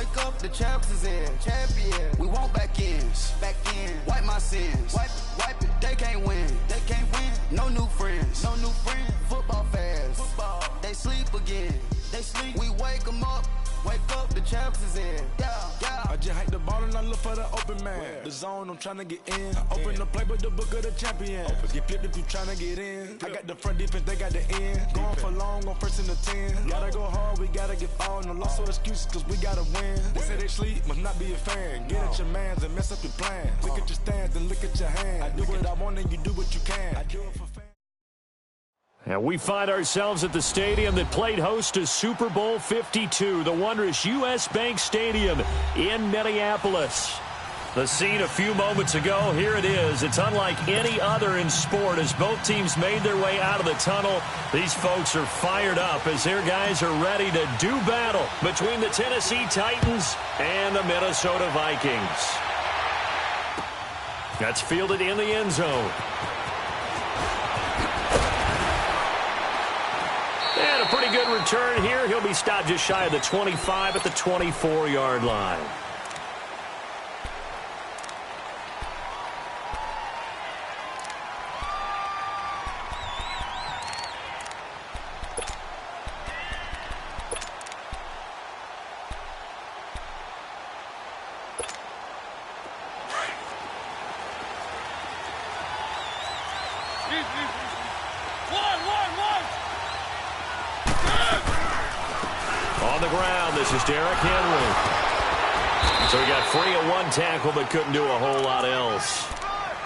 wake up, the champs is in. Champion. We want back ends. Back in. Wipe my sins. Wipe it. They can't win. They can't win. No new friends. No new friends. Football fans. Football. They sleep again. They sleep. We wake them up. Wake up, the champs is in. Yeah. I just hike the ball and I look for the open man. The zone, I'm trying to get in. I open the play with the book of the champion. Get flipped if you trying to get in. I got the front defense, they got the end. Going for long, on first and the 10. Gotta go hard, we gotta get all. No loss or excuses, cause we gotta win. They say they sleep, must not be a fan. Get at your mans and mess up your plans. Look at your stands and look at your hands. I do what I want and you do what you can. I do it for fans. And we find ourselves at the stadium that played host to Super Bowl 52, the wondrous U.S. Bank Stadium in Minneapolis. The scene a few moments ago, here it is. It's unlike any other in sport as both teams made their way out of the tunnel. These folks are fired up as their guys are ready to do battle between the Tennessee Titans and the Minnesota Vikings. That's fielded in the end zone. And a pretty good return here. He'll be stopped just shy of the 25 at the 24-yard line. This is Derrick Henry. So he got free of one tackle but couldn't do a whole lot else.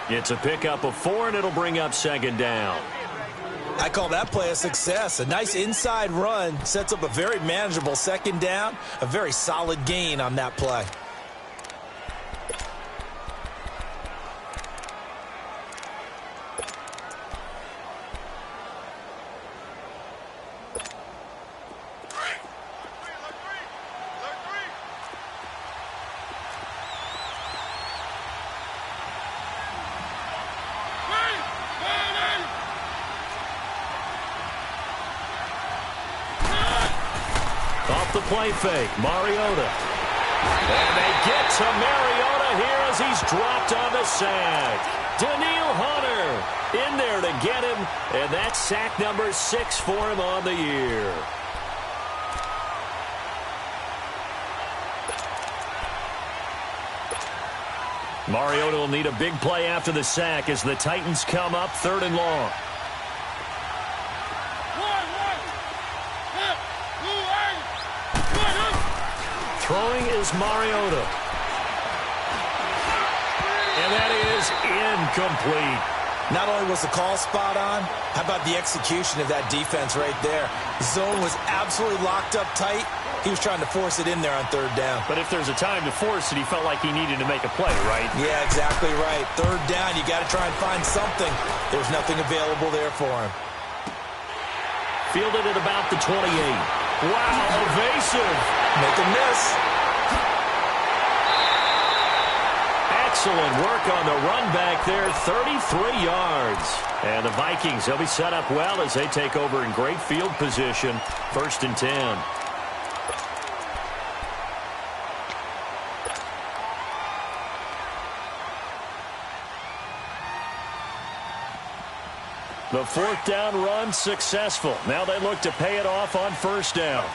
It's a pickup of 4, and it'll bring up second down. I call that play a success. A nice inside run sets up a very manageable second down. A very solid gain on that play. The play fake, Mariota. And they get to Mariota here as he's dropped on the sack. Daniil Hunter in there to get him, and that's sack number 6 for him on the year. Mariota will need a big play after the sack as the Titans come up 3rd and long. Throwing is Mariota. And that is incomplete. Not only was the call spot on, how about the execution of that defense right there? The zone was absolutely locked up tight. He was trying to force it in there on 3rd down. But if there's a time to force it, he felt like he needed to make a play, right? Yeah, exactly right. 3rd down, you got to try and find something. There's nothing available there for him. Fielded at about the 28. Wow, evasive. Make a miss. Excellent work on the run back there, 33 yards. And the Vikings, they'll be set up well as they take over in great field position, 1st and 10. The 4th down run successful. Now they look to pay it off on 1st down.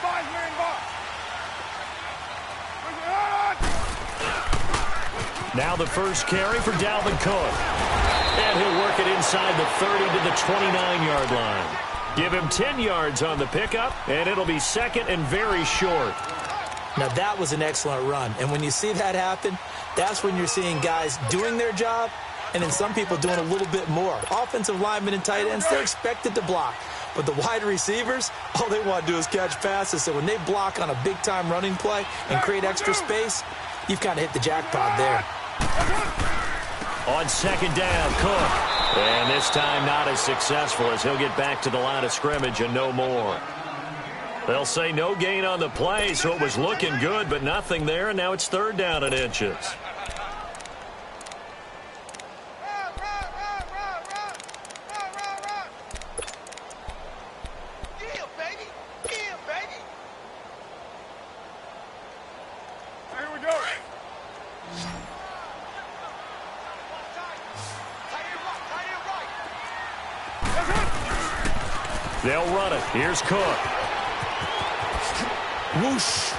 Now the first carry for Dalvin Cook. And he'll work it inside the 30 to the 29-yard line. Give him 10 yards on the pickup, and it'll be 2nd and very short. Now that was an excellent run. And when you see that happen, that's when you're seeing guys doing their job and then some people doing a little bit more. Offensive linemen and tight ends, they're expected to block. But the wide receivers, all they want to do is catch passes. So when they block on a big-time running play and create extra space, you've kind of hit the jackpot there. On 2nd down, Cook. And this time not as successful as he'll get back to the line of scrimmage and no more. They'll say no gain on the play, so it was looking good, but nothing there, and now it's 3rd down and inches. They'll run it. Here's Cook. Whoosh.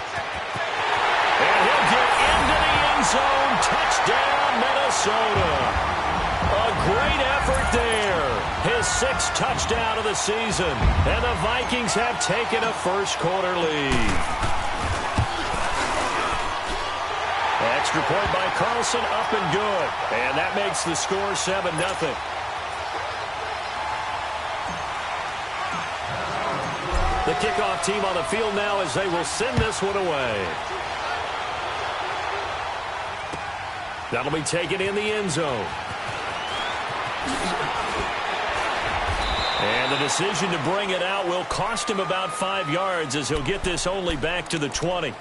And he'll get into the end zone. Touchdown, Minnesota. A great effort there. His 6th touchdown of the season. And the Vikings have taken a first-quarter lead. Extra point by Carlson, up and good. And that makes the score 7-0. The kickoff team on the field now as they will send this one away. That'll be taken in the end zone. And the decision to bring it out will cost him about 5 yards as he'll get this only back to the 20.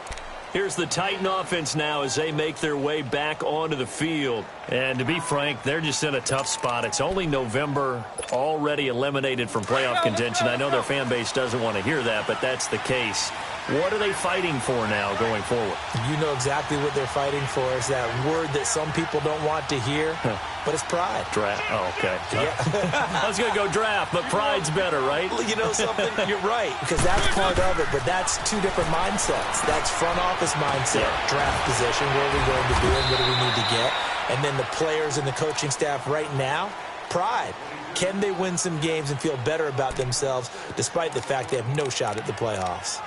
Here's the Titan offense now as they make their way back onto the field. And to be frank, they're just in a tough spot. It's only November, already eliminated from playoff contention. I know their fan base doesn't want to hear that, but that's the case. What are they fighting for now going forward? You know exactly what they're fighting for. Is that word that some people don't want to hear, but it's pride. Draft. Oh, okay. Yeah. I was going to go draft, but pride's better, right? You know something? You're right, because that's part of it, but that's two different mindsets. That's front office mindset, draft position, where are we going to be and what do we need to get? And then the players and the coaching staff right now, pride. Can they win some games and feel better about themselves despite the fact they have no shot at the playoffs?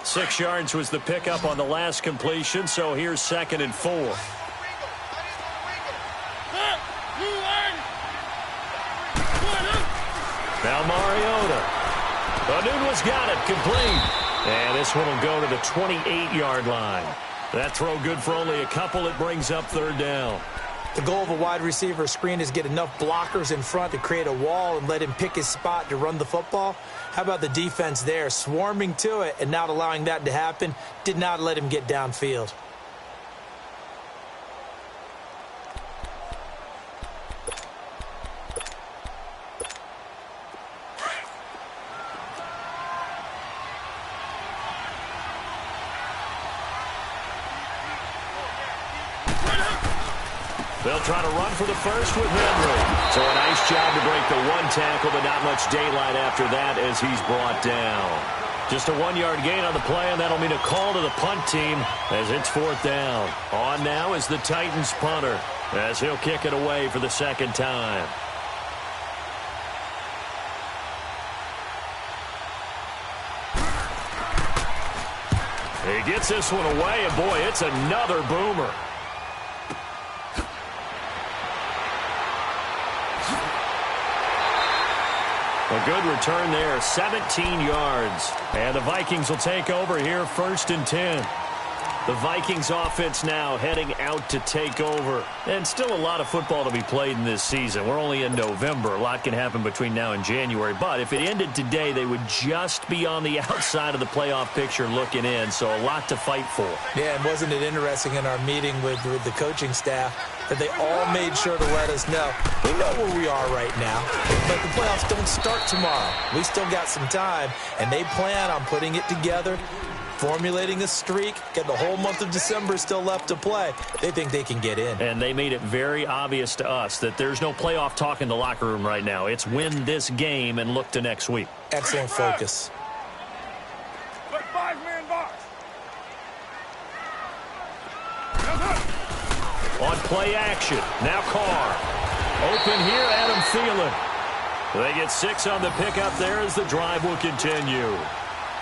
6 yards was the pickup on the last completion, so here's 2nd and 4. Now Mariota. Anuno's got it, complete. And this one will go to the 28-yard line. That throw good for only a couple. It brings up 3rd down. The goal of a wide receiver screen is get enough blockers in front to create a wall and let him pick his spot to run the football. How about the defense there, swarming to it and not allowing that to happen? Did not let him get downfield. They'll try to run for the first with Henry. So a nice job to break the 1 tackle, but not much daylight after that as he's brought down. Just a 1-yard gain on the play, and that'll mean a call to the punt team as it's 4th down. On now is the Titans punter as he'll kick it away for the 2nd time. He gets this one away, and boy, it's another boomer. A good return there, 17 yards. And the Vikings will take over here, 1st and 10. The Vikings offense now heading out to take over. And still a lot of football to be played in this season. We're only in November. A lot can happen between now and January. But if it ended today, they would just be on the outside of the playoff picture looking in. So a lot to fight for. Yeah, and wasn't it interesting in our meeting with the coaching staff that they all made sure to let us know, we know where we are right now, but the playoffs don't start tomorrow. We still got some time, and they plan on putting it together, formulating a streak, get the whole month of December still left to play. They think they can get in. And they made it very obvious to us that there's no playoff talk in the locker room right now. It's win this game and look to next week. Excellent focus. Put 5-man box. On play action, now Carr. Open here, Adam Thielen. They get 6 on the pickup there as the drive will continue.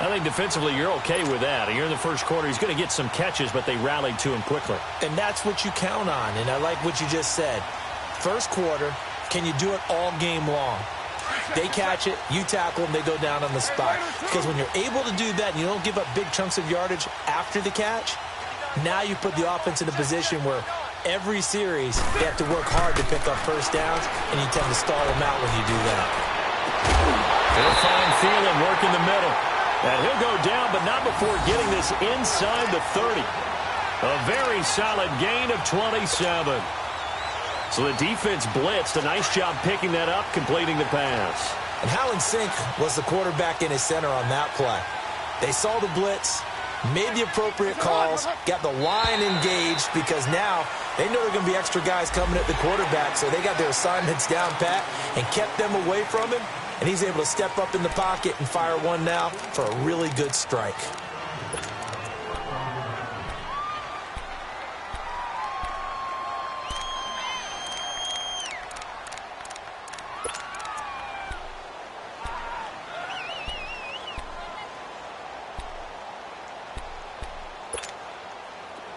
I think defensively you're okay with that. You're in the first quarter. He's going to get some catches, but they rallied to him quickly. And that's what you count on, and I like what you just said. First quarter, can you do it all game long? They catch it, you tackle them, they go down on the spot. Because when you're able to do that and you don't give up big chunks of yardage after the catch, now you put the offense in a position where every series they have to work hard to pick up first downs, and you tend to stall them out when you do that. They'll find Thielen working the middle. And he'll go down, but not before getting this inside the 30. A very solid gain of 27. So the defense blitzed. A nice job picking that up, completing the pass. And how in sync was the quarterback and his center on that play? They saw the blitz, made the appropriate calls, got the line engaged, because now they know there are going to be extra guys coming at the quarterback, so they got their assignments down pat and kept them away from him, and he's able to step up in the pocket and fire one now for a really good strike.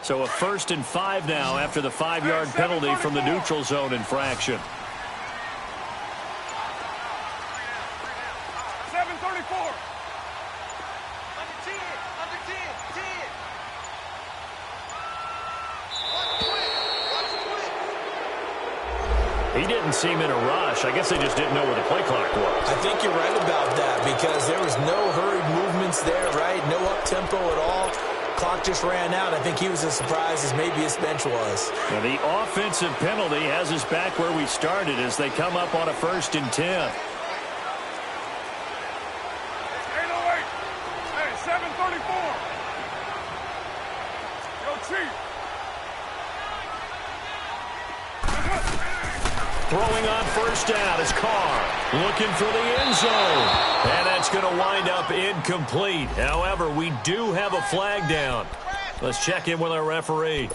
So a 1st and 5 now after the 5-yard penalty from the neutral zone infraction. 7:34. Under 10. He didn't seem in a rush. I guess they just didn't know where the play clock was. I think you're right about that, because there was no hurried movements there, right? No up-tempo at all. Clock just ran out. I think he was as surprised as maybe his bench was. Now the offensive penalty has us back where we started as they come up on a 1st and 10. 8:08. Hey, 7:34. Yo, Chief. Throwing on 1st down is Carr, looking for the end zone. And that's going to wind up incomplete. However, we do have a flag down. Let's check in with our referee.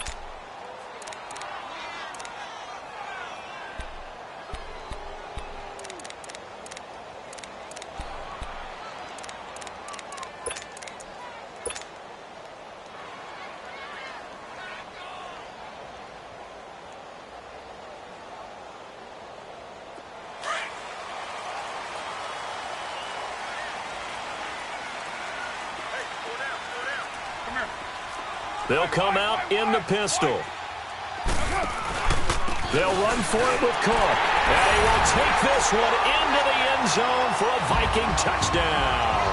They'll come out in the pistol. They'll run for it with Cook. And he will take this one into the end zone for a Viking touchdown.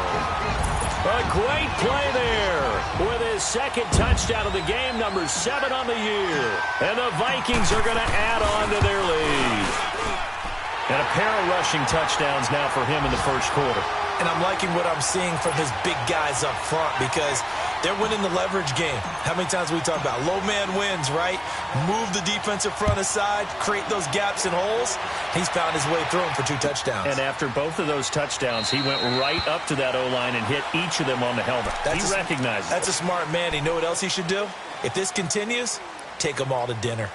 A great play there with his 2nd touchdown of the game, number 7 on the year. And the Vikings are going to add on to their lead. And a pair of rushing touchdowns now for him in the 1st quarter. And I'm liking what I'm seeing from his big guys up front, because they're winning the leverage game. How many times we talk about low man wins, right? Move the defensive front aside, create those gaps and holes. He's found his way through them for 2 touchdowns. And after both of those touchdowns, he went right up to that O-line and hit each of them on the helmet. He recognizes it. That's a smart man. You know what else he should do? If this continues, take them all to dinner.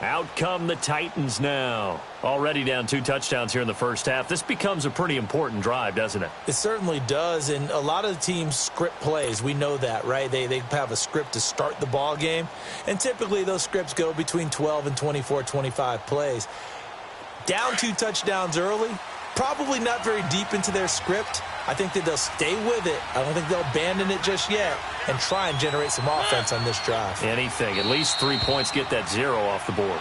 Out come the Titans now. Already down 2 touchdowns here in the 1st half. This becomes a pretty important drive, doesn't it? It certainly does, and a lot of the teams script plays. We know that, right? They have a script to start the ball game, and typically those scripts go between 12 and 24, 25 plays. Down 2 touchdowns early, probably not very deep into their script. I think that they'll stay with it. I don't think they'll abandon it just yet and try and generate some offense on this drive. Anything. At least 3 points, get that 0 off the board.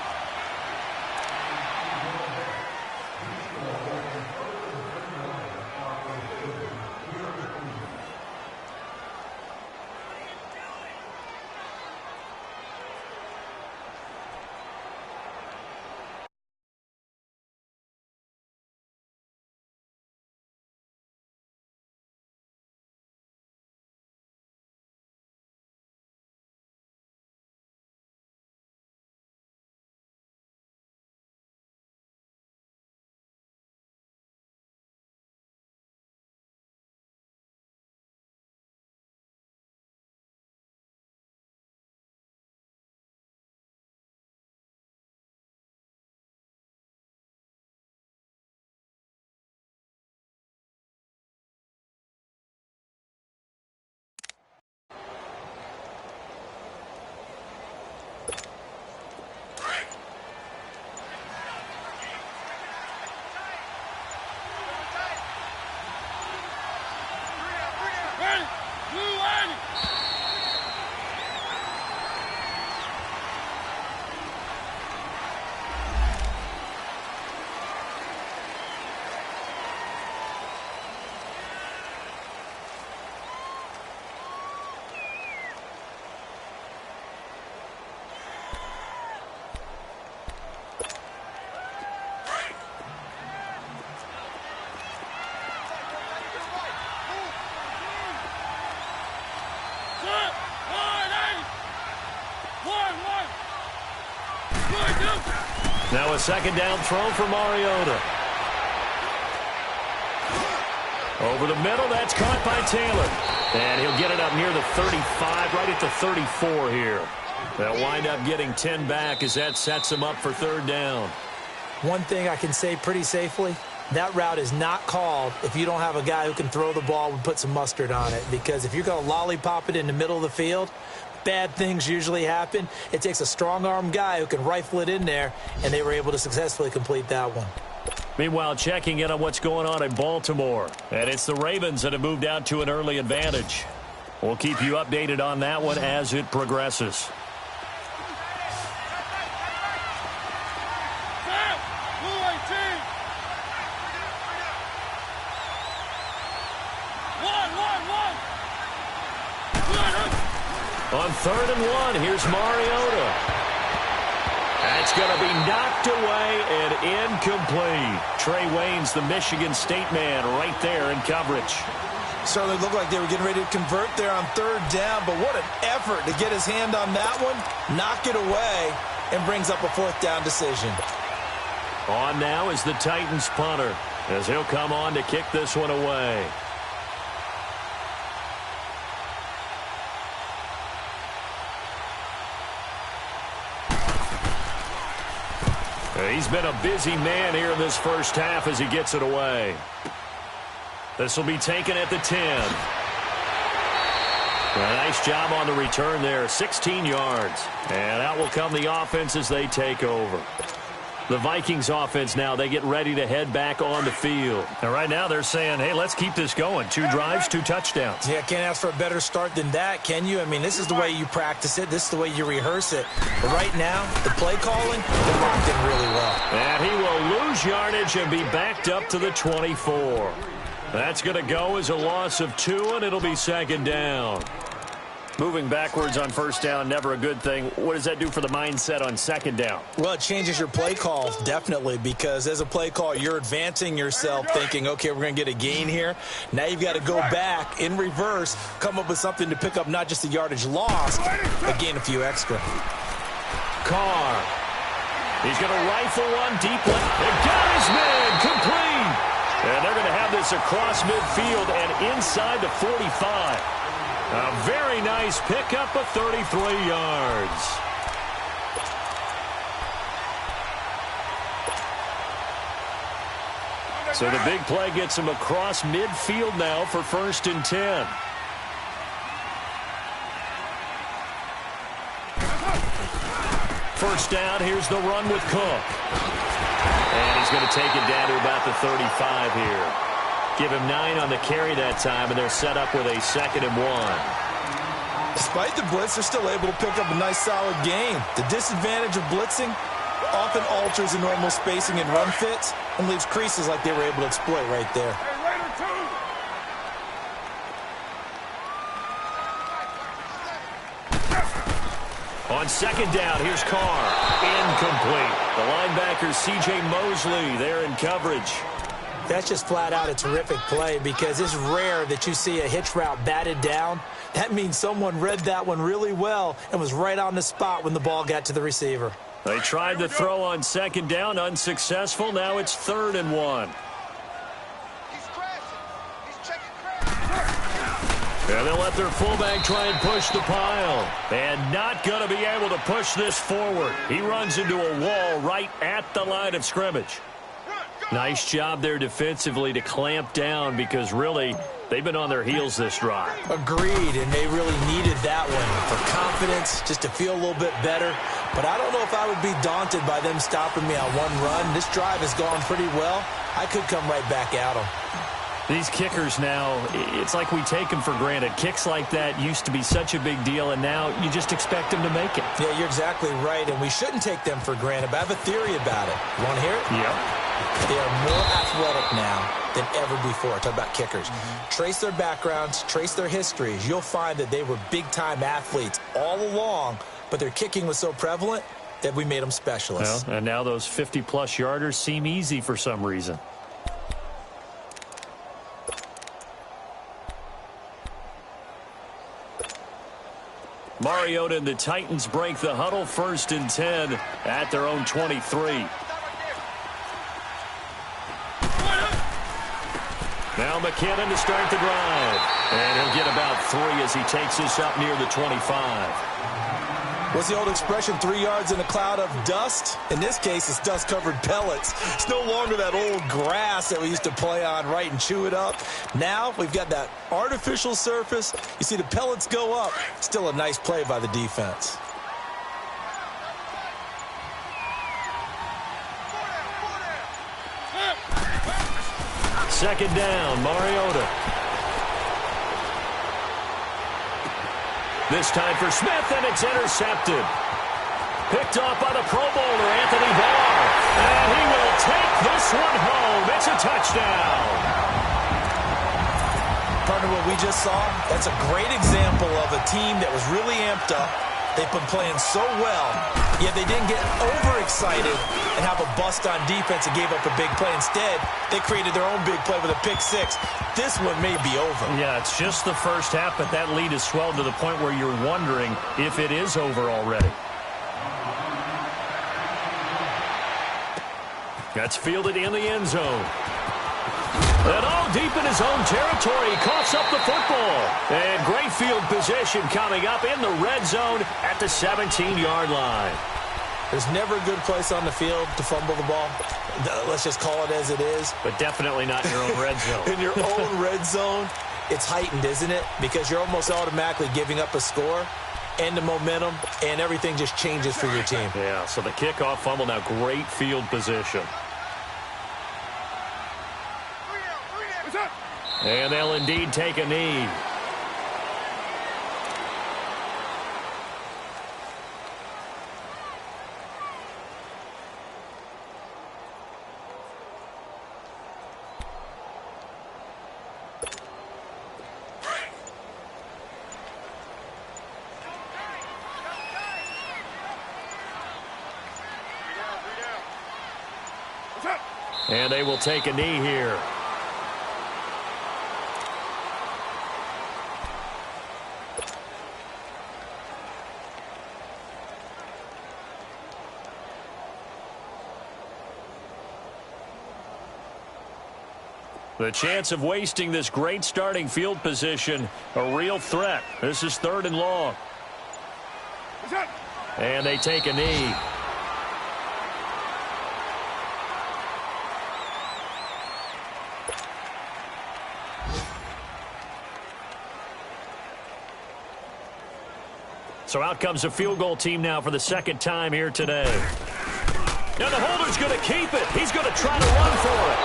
Now a second down throw for Mariota. Over the middle, that's caught by Taylor. And he'll get it up near the 35, right at the 34 here. They'll wind up getting 10 back as that sets them up for third down. One thing I can say pretty safely, that route is not called if you don't have a guy who can throw the ball and put some mustard on it. Because if you're going to lollipop it in the middle of the field, bad things usually happen. It takes a strong-arm guy who can rifle it in there, and they were able to successfully complete that one. Meanwhile, checking in on what's going on in Baltimore. And it's the Ravens that have moved out to an early advantage. We'll keep you updated on that one as it progresses. On 3rd and 1, here's Mariota. That's going to be knocked away and incomplete. Trey Waynes, the Michigan State man, right there in coverage. Certainly looked like they were getting ready to convert there on 3rd down, but what an effort to get his hand on that one, knock it away, and brings up a 4th down decision. On now is the Titans punter, as he'll come on to kick this one away. He's been a busy man here in this first half as he gets it away. This will be taken at the 10. A nice job on the return there, 16 yards. And out will come the offense as they take over. The Vikings offense now, they get ready to head back on the field. And right now they're saying, hey, let's keep this going. 2 drives, 2 touchdowns. Yeah, can't ask for a better start than that, can you? I mean, this is the way you practice it. This is the way you rehearse it. But right now, the play calling, they're locked in really well. And he will lose yardage and be backed up to the 24. That's going to go as a loss of 2, and it'll be 2nd down. Moving backwards on 1st down, never a good thing. What does that do for the mindset on 2nd down? Well, it changes your play call, definitely, because as a play call, you're advancing yourself thinking, okay, we're going to get a gain here. Now you've got to go back in reverse, come up with something to pick up not just the yardage lost, but gain a few extra. Carr. He's going to rifle one deep left. And got his man complete. And they're going to have this across midfield and inside the 45. A very nice pickup of 33 yards. So the big play gets him across midfield now for 1st and 10. First down, here's the run with Cook. And he's going to take it down to about the 35 here. Give him 9 on the carry that time, and they're set up with a 2nd and 1. Despite the blitz, they're still able to pick up a nice, solid gain. The disadvantage of blitzing often alters the normal spacing and run fits and leaves creases like they were able to exploit right there. On 2nd down, here's Carr. Incomplete. The linebacker, C.J. Mosley, there in coverage. That's just flat out a terrific play because it's rare that you see a hitch route batted down. That means someone read that one really well and was right on the spot when the ball got to the receiver. They tried the throw on 2nd down, unsuccessful. Now it's 3rd and 1. And they'll let their fullback try and push the pile. And not going to be able to push this forward. He runs into a wall right at the line of scrimmage. Nice job there defensively to clamp down because really they've been on their heels this drive. Agreed, and they really needed that one for confidence, just to feel a little bit better. But I don't know if I would be daunted by them stopping me on one run. This drive has gone pretty well. I could come right back at them. These kickers now, it's like we take them for granted. Kicks like that used to be such a big deal, and now you just expect them to make it. Yeah, you're exactly right, and we shouldn't take them for granted. But I have a theory about it. You want to hear it? Yep. They are more athletic now than ever before. Talk about kickers. Trace their backgrounds, trace their histories. You'll find that they were big-time athletes all along, but their kicking was so prevalent that we made them specialists. Well, and now those 50-plus yarders seem easy for some reason. Mariota and the Titans break the huddle, 1st and 10 at their own 23. Now McKinnon to start the drive. And he'll get about 3 as he takes this up near the 25. What's the old expression, 3 yards in a cloud of dust? In this case, it's dust-covered pellets. It's no longer that old grass that we used to play on, right, and chew it up. Now we've got that artificial surface. You see the pellets go up. Still a nice play by the defense. Second down, Mariota. This time for Smith, and it's intercepted. Picked off by the Pro Bowler, Anthony Barr. And he will take this one home. It's a touchdown. Partner, what we just saw, that's a great example of a team that was really amped up. They've been playing so well, yet they didn't get overexcited and have a bust on defense and gave up a big play. Instead, they created their own big play with a pick six. This one may be over. Yeah, it's just the first half, but that lead has swelled to the point where you're wondering if it is over already. That's fielded in the end zone. And all deep in his own territory, he coughs up the football. And great field position coming up in the red zone at the 17-yard line. There's never a good place on the field to fumble the ball. Let's just call it as it is. But definitely not in your own red zone. In your own red zone, it's heightened, isn't it? Because you're almost automatically giving up a score and the momentum, and everything just changes for your team. Yeah, so the kickoff fumble, now great field position. And they'll indeed take a knee. And they will take a knee here. The chance of wasting this great starting field position, a real threat. This is 3rd and long. And they take a knee. So out comes a field goal team now for the 2nd time here today. And the holder's going to keep it. He's going to try to run for it.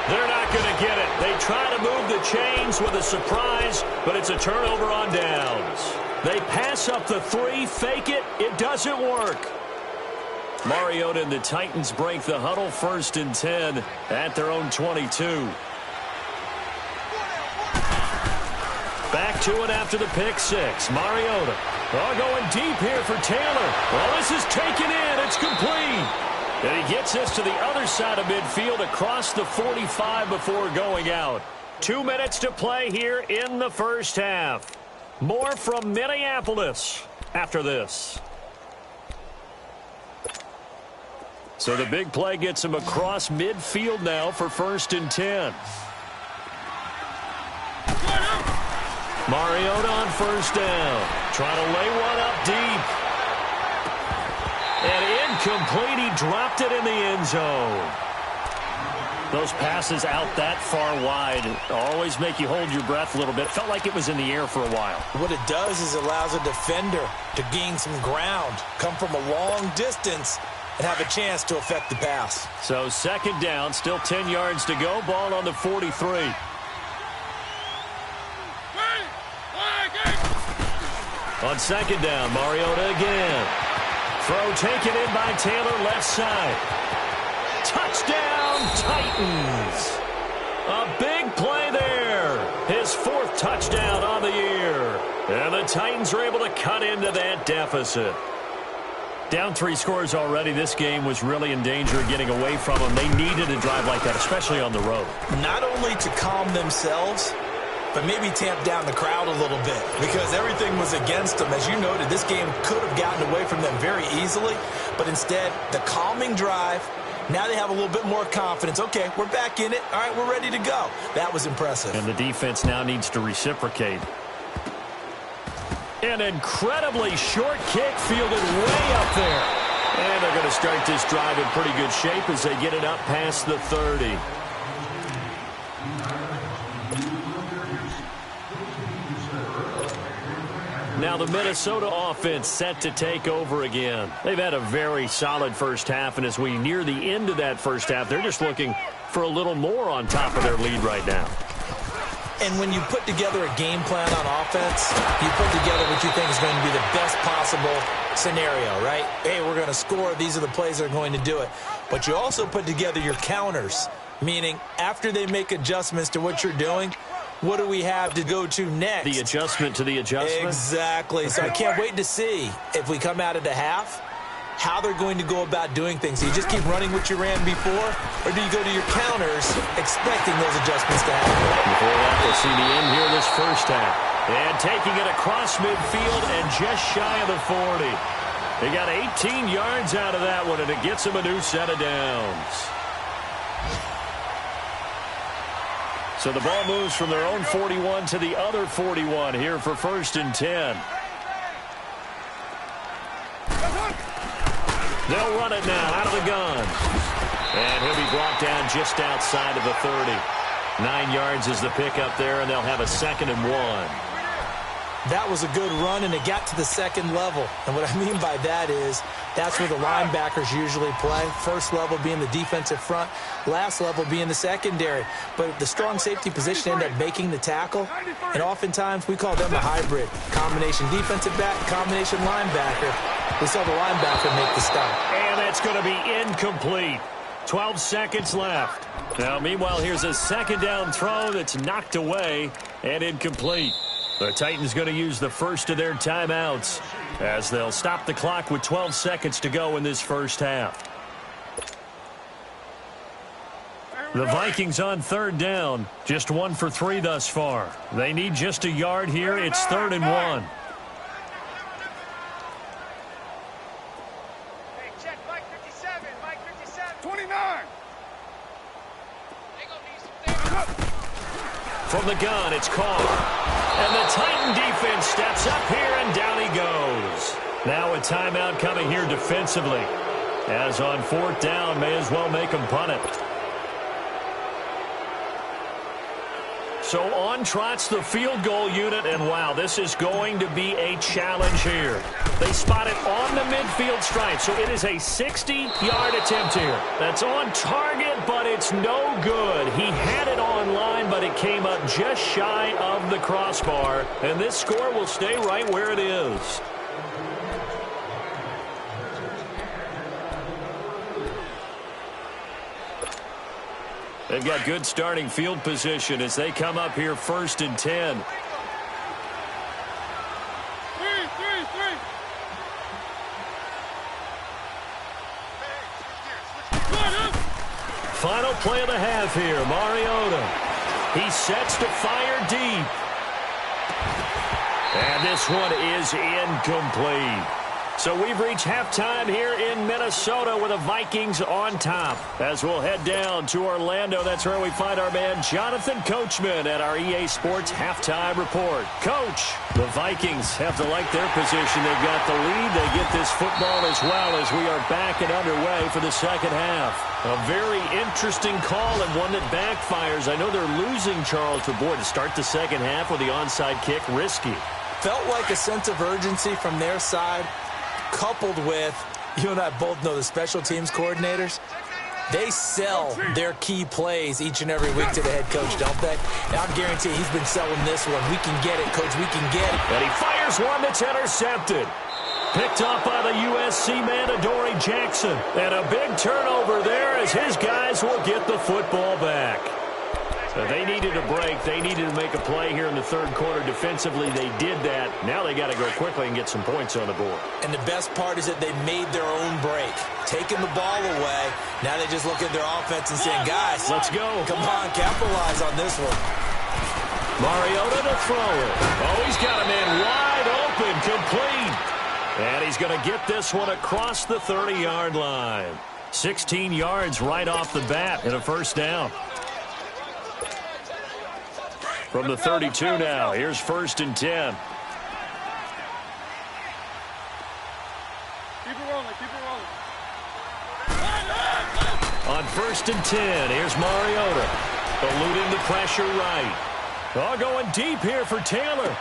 They're not going to get it. They try to move the chains with a surprise, but it's a turnover on downs. They pass up the 3, fake it. It doesn't work. Mariota and the Titans break the huddle, 1st and 10 at their own 22. Back to it after the pick six. Mariota. Going deep here for Taylor. Well, this is taken in. It's complete. And he gets this to the other side of midfield across the 45 before going out. 2 minutes to play here in the first half. More from Minneapolis after this. So the big play gets him across midfield now for 1st and 10. Mariota on 1st down. Trying to lay one up deep. And incomplete. He dropped it in the end zone. Those passes out that far wide always make you hold your breath a little bit. Felt like it was in the air for a while. What it does is it allows a defender to gain some ground, come from a long distance, and have a chance to affect the pass. So 2nd down, still 10 yards to go. Ball on the 43. On 2nd down, Mariota again. Throw taken in by Taylor, left side. Touchdown, Titans. A big play there. His 4th touchdown on the year. And the Titans are able to cut into that deficit. Down 3 scores already. This game was really in danger of getting away from them. They needed a drive like that, especially on the road. Not only to calm themselves, but maybe tamp down the crowd a little bit because everything was against them. As you noted, this game could have gotten away from them very easily, but instead, the calming drive Now they have a little bit more confidence. Okay, we're back in it. All right, we're ready to go. That was impressive. And the defense now needs to reciprocate. An incredibly short kick fielded way up there. And they're going to start this drive in pretty good shape as they get it up past the 30. Now the Minnesota offense set to take over again. They've had a very solid first half, and as we near the end of that first half, they're just looking for a little more on top of their lead right now. And when you put together a game plan on offense, you put together what you think is going to be the best possible scenario, right? Hey, we're going to score. These are the plays that are going to do it. But you also put together your counters, meaning after they make adjustments to what you're doing, what do we have to go to next? The adjustment to the adjustment? Exactly. So I can't wait to see if we come out of the half, how they're going to go about doing things. Do you just keep running what you ran before, or do you go to your counters expecting those adjustments to happen? Before that, we'll see the end here this first half. And taking it across midfield and just shy of the 40. They got 18 yards out of that one, and it gets them a new set of downs. So the ball moves from their own 41 to the other 41 here for 1st and 10. They'll run it now out of the gun. And he'll be brought down just outside of the 30. 9 yards is the pickup there, and they'll have a 2nd and 1. That was a good run, and it got to the second level. And what I mean by that is that's where the linebackers usually play. First level being the defensive front, last level being the secondary. But the strong safety position ended up making the tackle, and oftentimes we call them a hybrid. Combination defensive back, combination linebacker. We saw the linebacker make the stop. And that's going to be incomplete. 12 seconds left. Now, meanwhile, here's a 2nd down throw that's knocked away and incomplete. The Titans going to use the first of their timeouts as they'll stop the clock with 12 seconds to go in this first half. The Vikings on 3rd down, just 1 for 3 thus far. They need just a yard here. It's 3rd and 1. Hey, check Mike 57, Mike 57. 29. From the gun, it's Carr. And the Titan defense steps up here, and down he goes. Now a timeout coming here defensively. As on 4th down, may as well make them punt it. So on trots the field goal unit, and wow, this is going to be a challenge here. They spot it on the midfield stripe, so it is a 60-yard attempt here. That's on target, but it's no good. He had it on line, but it came up just shy of the crossbar, and this score will stay right where it is. They've got good starting field position as they come up here 1st and 10. Final play of the half here, Mariota. He sets to fire deep. And this one is incomplete. So we've reached halftime here in Minnesota with the Vikings on top. As we'll head down to Orlando, that's where we find our man Jonathan Coachman at our EA Sports Halftime Report. Coach, the Vikings have to like their position. They've got the lead. They get this football as well as we are back and underway for the second half. A very interesting call and one that backfires. I know they're losing Charles, but boy, to start the second half with the onside kick, risky. Felt like a sense of urgency from their side, coupled with, you and I both know the special teams coordinators, they sell their key plays each and every week to the head coach, don't they? And I guarantee he's been selling this one. We can get it, coach, we can get it. And he fires one that's intercepted. Picked up by the USC man, Adoree Jackson. And a big turnover there as his guys will get the football back. So they needed a break. They needed to make a play here in the third quarter. Defensively, they did that. Now they got to go quickly and get some points on the board. And the best part is that they made their own break. Taking the ball away. Now they just look at their offense and saying, guys, let's go. Come on, capitalize on this one. Mariota to throw it. Oh, he's got a man wide open, complete. And he's going to get this one across the 30-yard line. 16 yards right off the bat and a first down. From the 32 now, here's 1st and 10. Keep it rolling, keep it rolling. On 1st and 10, here's Mariota. Eluding the pressure right. Oh, going deep here for Taylor.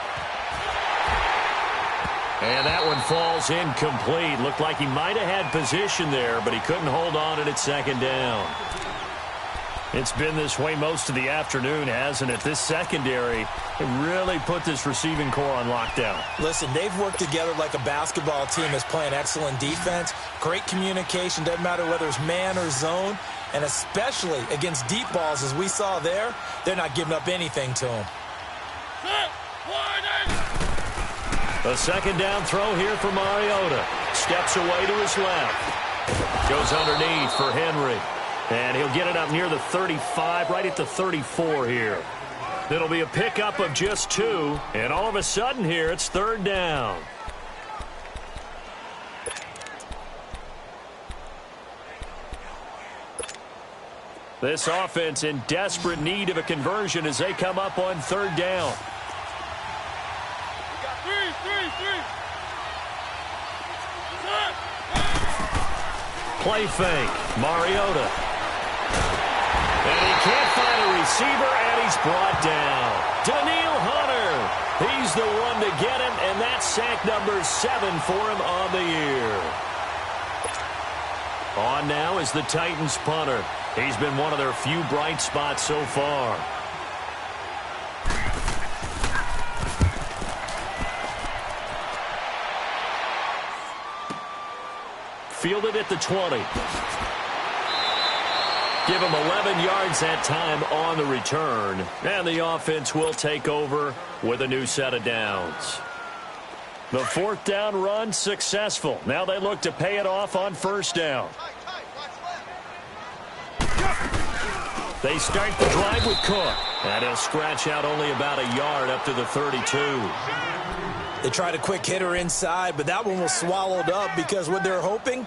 And that one falls incomplete. Looked like he might have had position there, but he couldn't hold on at 2nd down. It's been this way most of the afternoon, hasn't it? This secondary really put this receiving core on lockdown. Listen, they've worked together like a basketball team that's playing excellent defense. Great communication, doesn't matter whether it's man or zone. And especially against deep balls, as we saw there, they're not giving up anything to them. A 2nd down throw here for Mariota. Steps away to his left. Goes underneath for Henry. And he'll get it up near the 35, right at the 34 here. It'll be a pickup of just 2. And all of a sudden here, it's 3rd down. This offense in desperate need of a conversion as they come up on 3rd down. Play fake. Mariota. And he can't find a receiver, and he's brought down. Daniil Hunter. He's the one to get him, and that's sack number 7 for him on the year. On now is the Titans punter. He's been one of their few bright spots so far. Fielded at the 20. Give him 11 yards that time on the return. And the offense will take over with a new set of downs. The 4th down run successful. Now they look to pay it off on 1st down. They start the drive with Cook. And he'll scratch out only about a yard up to the 32. They tried a quick hitter inside, but that one was swallowed up because what they're hoping,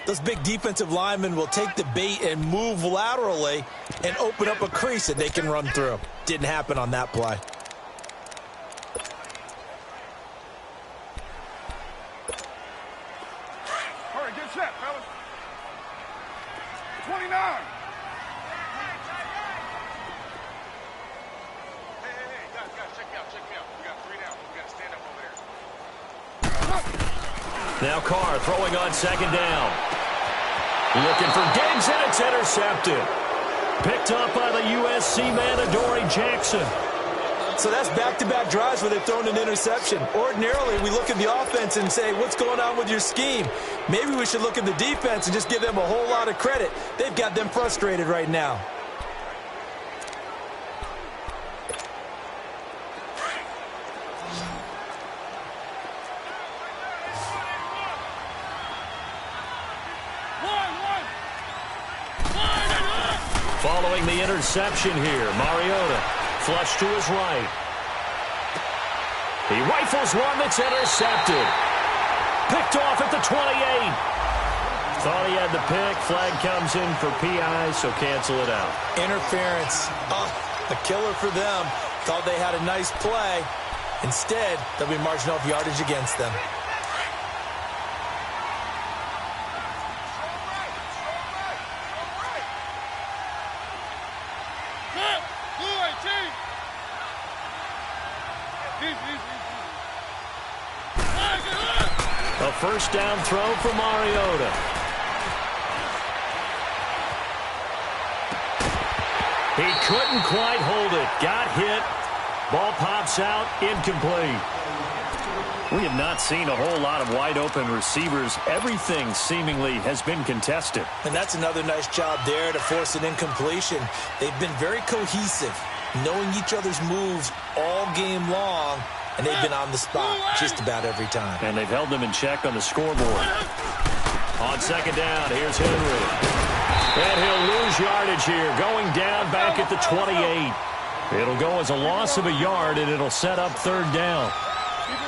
those big defensive linemen will take the bait and move laterally and open up a crease that they can run through. Didn't happen on that play. Hurry, get set, fellas. 29. Hey, guys, check me out. We got 3 down. We got to stand up over there. Now Carr throwing on 2nd down. Looking for Diggs, and it's intercepted. Picked up by the USC man, Adoree Jackson. So that's back-to-back drives where they've thrown an interception. Ordinarily, we look at the offense and say, what's going on with your scheme? Maybe we should look at the defense and just give them a whole lot of credit. They've got them frustrated right now. Following the interception here, Mariota flush to his right. He rifles one that's intercepted. Picked off at the 28. Thought he had the pick. Flag comes in for PI, so cancel it out. Interference. Oh, a killer for them. Thought they had a nice play. Instead, they'll be marching off yardage against them. A 1st down throw for Mariota. He couldn't quite hold it. Got hit. Ball pops out. Incomplete. We have not seen a whole lot of wide open receivers. Everything seemingly has been contested. And that's another nice job there to force an incompletion. They've been very cohesive, knowing each other's moves all game long. And they've been on the spot just about every time. And they've held them in check on the scoreboard. On 2nd down, here's Henry. And he'll lose yardage here, going down back at the 28. It'll go as a loss of a yard, and it'll set up 3rd down.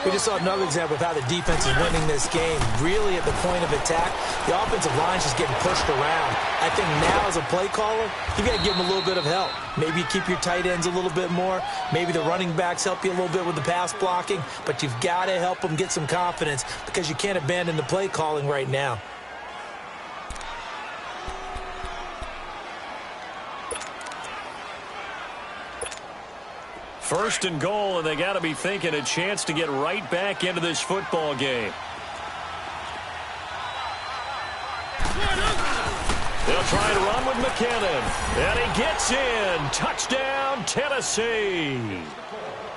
We just saw another example of how the defense is winning this game. Really, at the point of attack, the offensive line's just getting pushed around. I think now, as a play caller, you got to give them a little bit of help. Maybe you keep your tight ends a little bit more. Maybe the running backs help you a little bit with the pass blocking. But you've got to help them get some confidence because you can't abandon the play calling right now. First and goal, and they got to be thinking a chance to get right back into this football game. They'll try to run with McKinnon, and he gets in. Touchdown, Tennessee.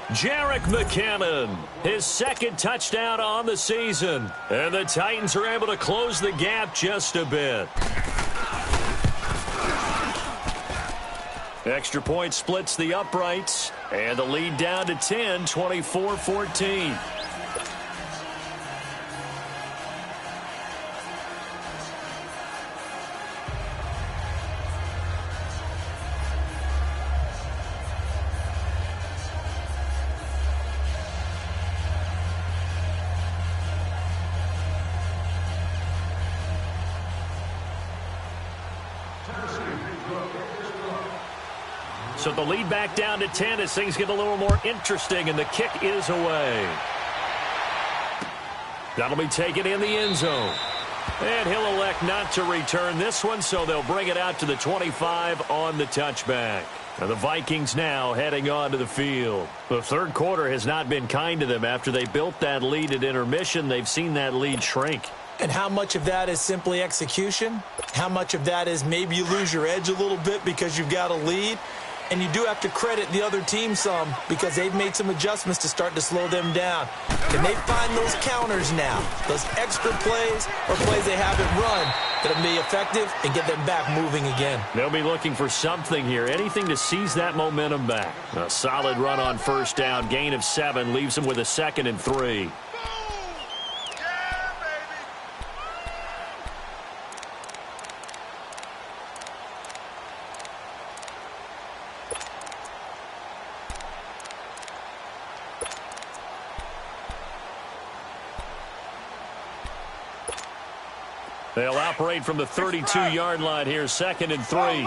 Jerick McKinnon, his second touchdown on the season, and the Titans are able to close the gap just a bit. Extra point splits the uprights, and the lead down to 10, 24-14. So the lead back down to 10 as things get a little more interesting, and the kick is away. That'll be taken in the end zone. And he'll elect not to return this one, so they'll bring it out to the 25 on the touchback. And the Vikings now heading on to the field. The third quarter has not been kind to them. After they built that lead at intermission, they've seen that lead shrink. And how much of that is simply execution? How much of that is maybe you lose your edge a little bit because you've got a lead? And you do have to credit the other team some because they've made some adjustments to start to slow them down. Can they find those counters now, those extra plays or plays they haven't run that'll be effective and get them back moving again? They'll be looking for something here, anything to seize that momentum back. A solid run on first down, gain of 7, leaves them with a 2nd and 3. They'll operate from the 32-yard line here, 2nd and 3.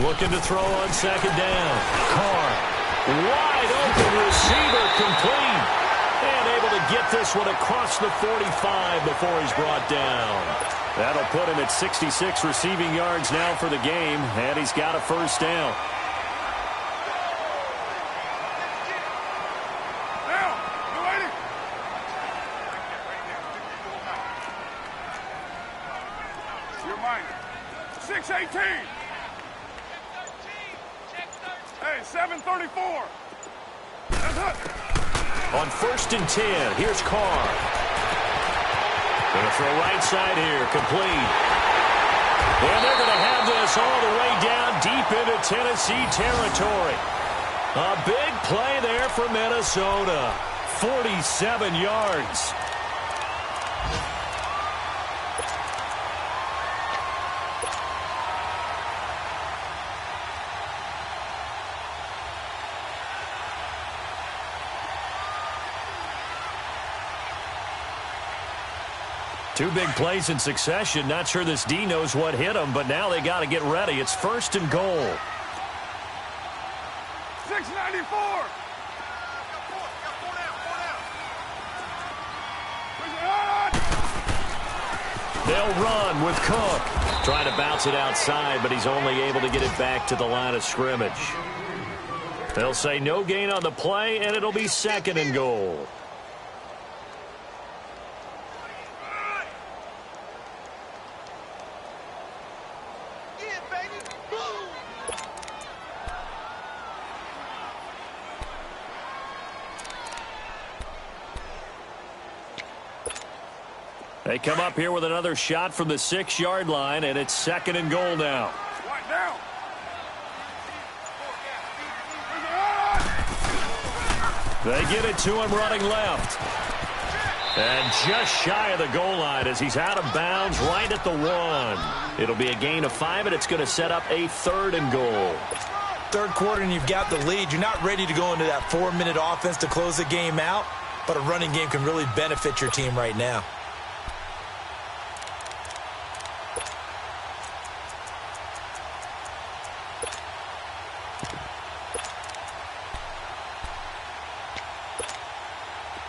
Looking to throw on 2nd down. Carr, wide open receiver, complete. And able to get this one across the 45 before he's brought down. That'll put him at 66 receiving yards now for the game, and he's got a first down. Hey, 734. On 1st and 10, here's Carr. Going to throw right side here, complete. And they're going to have this all the way down deep into Tennessee territory. A big play there for Minnesota. 47 yards. Two big plays in succession. Not sure this D knows what hit him, but now they got to get ready. It's 1st and goal. 694. They'll run with Cook. Trying to bounce it outside, but he's only able to get it back to the line of scrimmage. They'll say no gain on the play, and it'll be 2nd and goal. They come up here with another shot from the 6-yard line, and it's 2nd and goal now. They get it to him running left. And just shy of the goal line as he's out of bounds right at the 1. It'll be a gain of 5, and it's going to set up a 3rd and goal. Third quarter, and you've got the lead. You're not ready to go into that 4-minute offense to close the game out, but a running game can really benefit your team right now.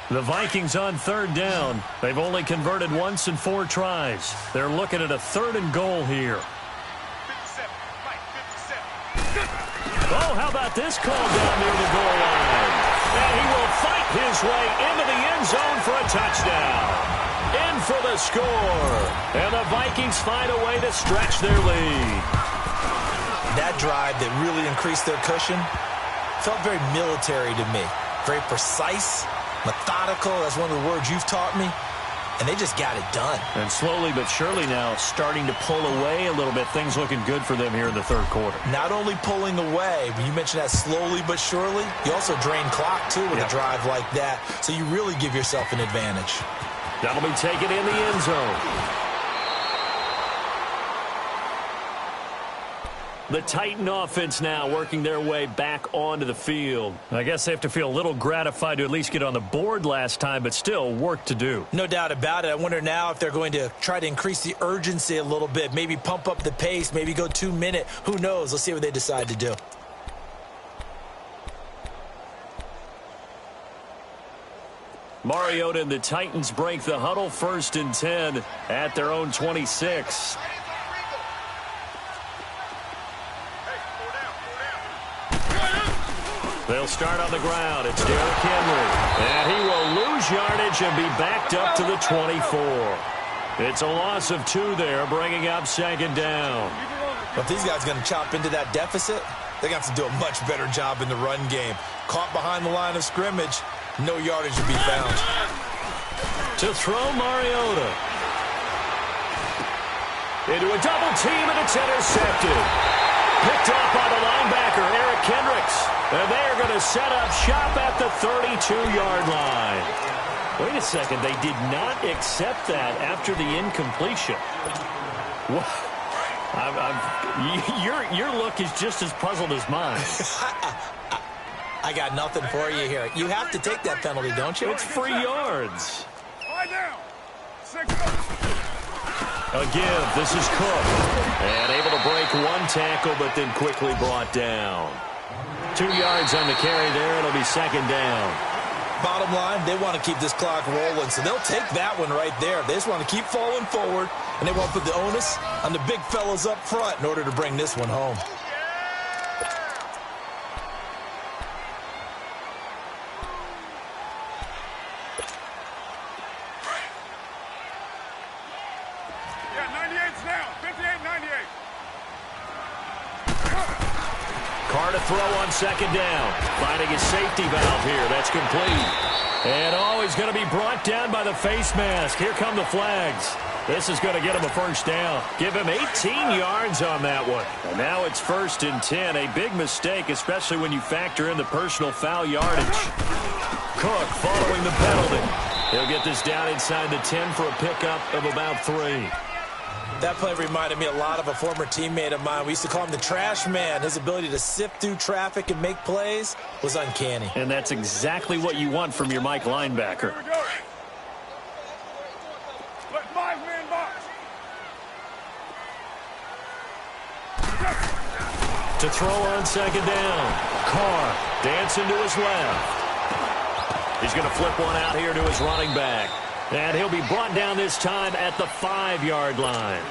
The Vikings on 3rd down. They've only converted once in 4 tries. They're looking at a 3rd and goal here. 57, Mike, 57. Oh, how about this call down near the goal line? And he will fight his way into the end zone for a touchdown. In for the score. And the Vikings find a way to stretch their lead. That drive that really increased their cushion felt very military to me. Very precise. Methodical, that's one of the words you've taught me, and they just got it done. And slowly but surely now starting to pull away a little bit. Things looking good for them here in the 3rd quarter. Not only pulling away, but you mentioned that slowly but surely, you also drain clock too with a drive like that, so you really give yourself an advantage. That'll be taken in the end zone. The Titan offense now working their way back onto the field. I guess they have to feel a little gratified to at least get on the board last time, but still work to do. No doubt about it. I wonder now if they're going to try to increase the urgency a little bit, maybe pump up the pace, maybe go 2-minute. Who knows? Let's see what they decide to do. Mariota and the Titans break the huddle, 1st and 10 at their own 26. They'll start on the ground. It's Derrick Henry. And he will lose yardage and be backed up to the 24. It's a loss of 2 there, bringing up 2nd down. But if these guys are going to chop into that deficit, they got to do a much better job in the run game. Caught behind the line of scrimmage, no yardage to be found. To throw Mariota. Into a double team, and it's intercepted. Picked up by the linebacker, Eric Kendricks. And they are going to set up shop at the 32-yard line. Wait a second. They did not accept that after the incompletion. Your look is just as puzzled as mine. I got nothing for you here. You have to take that penalty, don't you? It's free yards. Lie down. 6. A give. This is Cook. And able to break 1 tackle, but then quickly brought down. 2 yards on the carry there. It'll be 2nd down. Bottom line, they want to keep this clock rolling, so they'll take that one right there. They just want to keep falling forward, and they want to put the onus on the big fellas up front in order to bring this one home. Yeah, 98's down. 58, 98. Carr to throw on 2nd down. Finding his safety valve here. That's complete. And he's going to be brought down by the face mask. Here come the flags. This is going to get him a 1st down. Give him 18 yards on that one. And now it's 1st and 10. A big mistake, especially when you factor in the personal foul yardage. Cook following the penalty. He'll get this down inside the 10 for a pickup of about 3. That play reminded me a lot of a former teammate of mine. We used to call him the trash man. His ability to sift through traffic and make plays was uncanny. And that's exactly what you want from your Mike linebacker. Here we go. Let 5-man box. To throw on 2nd down. Carr dancing to his left. He's going to flip one out here to his running back. And he'll be brought down this time at the 5-yard line.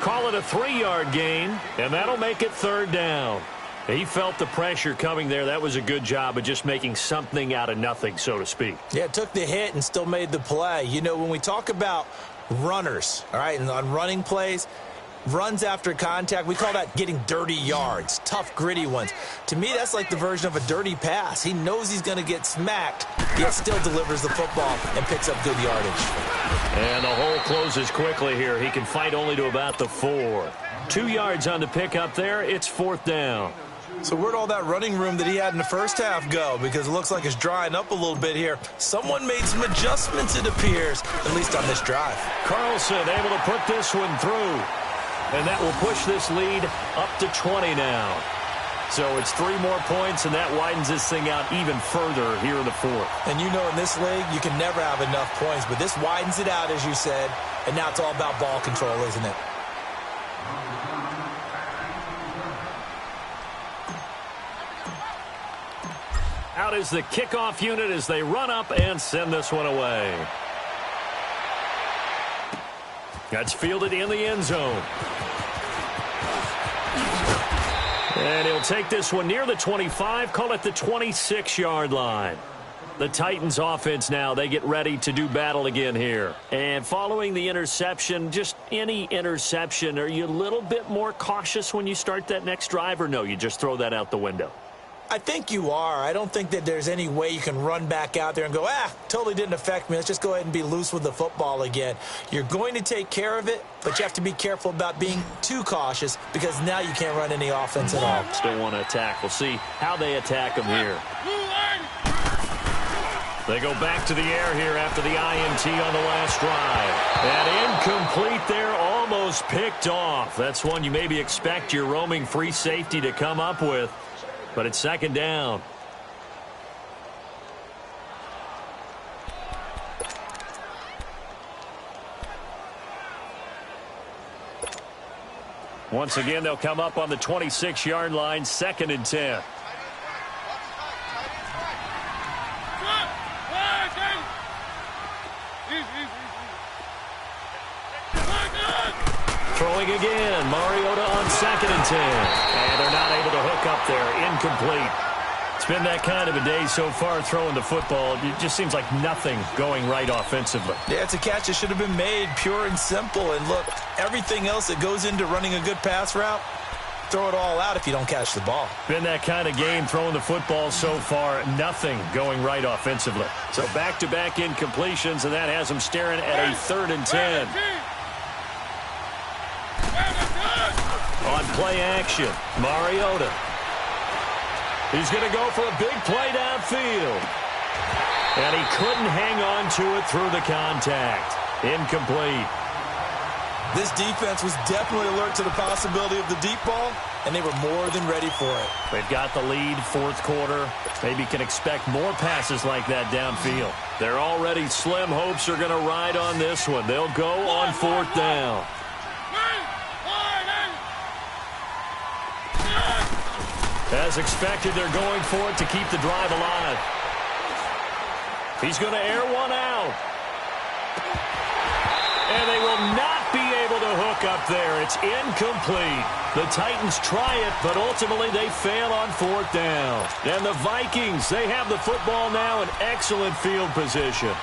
Call it a 3-yard gain, and that'll make it 3rd down. He felt the pressure coming there. That was a good job of just making something out of nothing, so to speak. Yeah, took the hit and still made the play. You know, when we talk about runners, all right, and on running plays, runs after contact, we call that getting dirty yards, tough, gritty ones. To me, that's like the version of a dirty pass. He knows he's going to get smacked, yet still delivers the football and picks up good yardage. And the hole closes quickly here. He can fight only to about the 4. 2 yards on the pickup there. It's 4th down. So where'd all that running room that he had in the first half go? Because it looks like it's drying up a little bit here. Someone made some adjustments, it appears, at least on this drive. Carlson able to put this one through. And that will push this lead up to 20 now. So it's 3 more points, and that widens this thing out even further here in the fourth. And you know in this league, you can never have enough points, but this widens it out, as you said, and now it's all about ball control, isn't it? Out is the kickoff unit as they run up and send this one away. That's fielded in the end zone. And he'll take this one near the 25, call it the 26-yard line. The Titans offense now, they get ready to do battle again here. And following the interception, just any interception, are you a little bit more cautious when you start that next drive, or no, you just throw that out the window? I think you are. I don't think that there's any way you can run back out there and go, totally didn't affect me. Let's just go ahead and be loose with the football again. You're going to take care of it, but you have to be careful about being too cautious because now you can't run any offense at all. Still want to attack. We'll see how they attack them here. They go back to the air here after the INT on the last drive. And incomplete there, almost picked off. That's one you maybe expect your roaming free safety to come up with. But it's second down. Once again, they'll come up on the 26-yard line, 2nd and 10. Throwing again, Mariota on 2nd and 10. And they're not able to hook up there, incomplete. It's been that kind of a day so far throwing the football. It just seems like nothing going right offensively. Yeah, it's a catch that should have been made, pure and simple. And look, everything else that goes into running a good pass route, throw it all out if you don't catch the ball. Been that kind of game throwing the football so far, nothing going right offensively. So back-to-back incompletions, and that has them staring at a 3rd and 10. On play action, Mariota. He's going to go for a big play downfield. And he couldn't hang on to it through the contact. Incomplete. This defense was definitely alert to the possibility of the deep ball, and they were more than ready for it. They've got the lead, 4th quarter. Maybe can expect more passes like that downfield. They're already slim hopes are going to ride on this one. They'll go on 4th down. As expected, they're going for it to keep the drive alive. He's going to air one out. And they will not be able to hook up there. It's incomplete. The Titans try it, but ultimately they fail on 4th down. And the Vikings, they have the football now in excellent field position.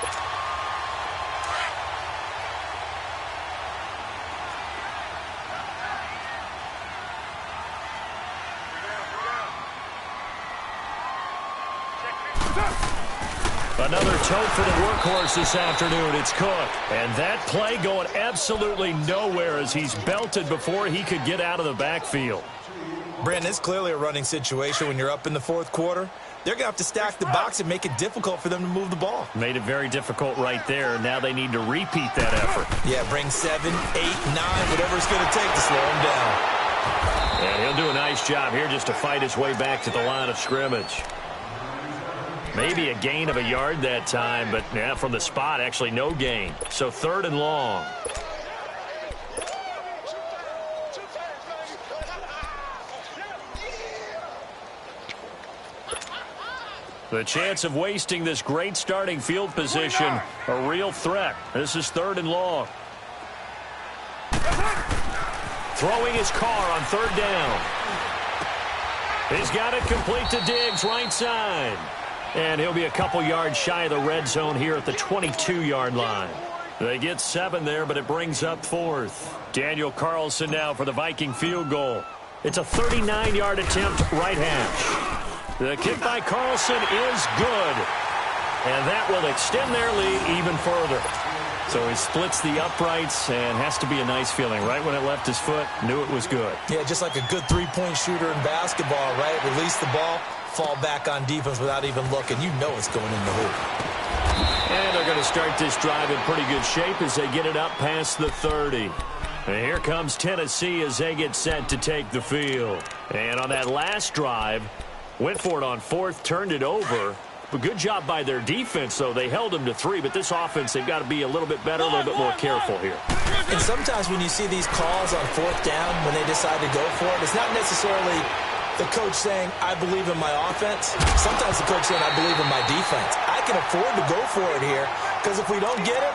Another tote for the workhorse this afternoon. It's Cook. And that play going absolutely nowhere as he's belted before he could get out of the backfield. Brandon, it's clearly a running situation when you're up in the 4th quarter. They're going to have to stack the box and make it difficult for them to move the ball. Made it very difficult right there. Now they need to repeat that effort. Yeah, bring 7, 8, 9, whatever it's going to take to slow him down. And he'll do a nice job here just to fight his way back to the line of scrimmage. Maybe a gain of a yard that time, but yeah, from the spot, actually no gain. So 3rd and long. The chance of wasting this great starting field position, a real threat. This is 3rd and long. Throwing his car on 3rd down. He's got it complete to Diggs, right side. And he'll be a couple yards shy of the red zone here at the 22-yard line. They get 7 there, but it brings up 4th. Daniel Carlson now for the Viking field goal. It's a 39-yard attempt, right hash. The kick by Carlson is good. And that will extend their lead even further. So he splits the uprights and has to be a nice feeling. Right when it left his foot, knew it was good. Yeah, just like a good three-point shooter in basketball, right? Release the ball, fall back on defense without even looking. You know it's going in the hoop. And they're going to start this drive in pretty good shape as they get it up past the 30. And here comes Tennessee as they get set to take the field. And on that last drive, went for it on fourth, turned it over. But good job by their defense, though. They held them to 3, but this offense, they've got to be a little bit better, a little bit more careful here. And sometimes when you see these calls on fourth down, when they decide to go for it, it's not necessarily the coach saying, I believe in my offense. Sometimes the coach saying, I believe in my defense. I can afford to go for it here because if we don't get it,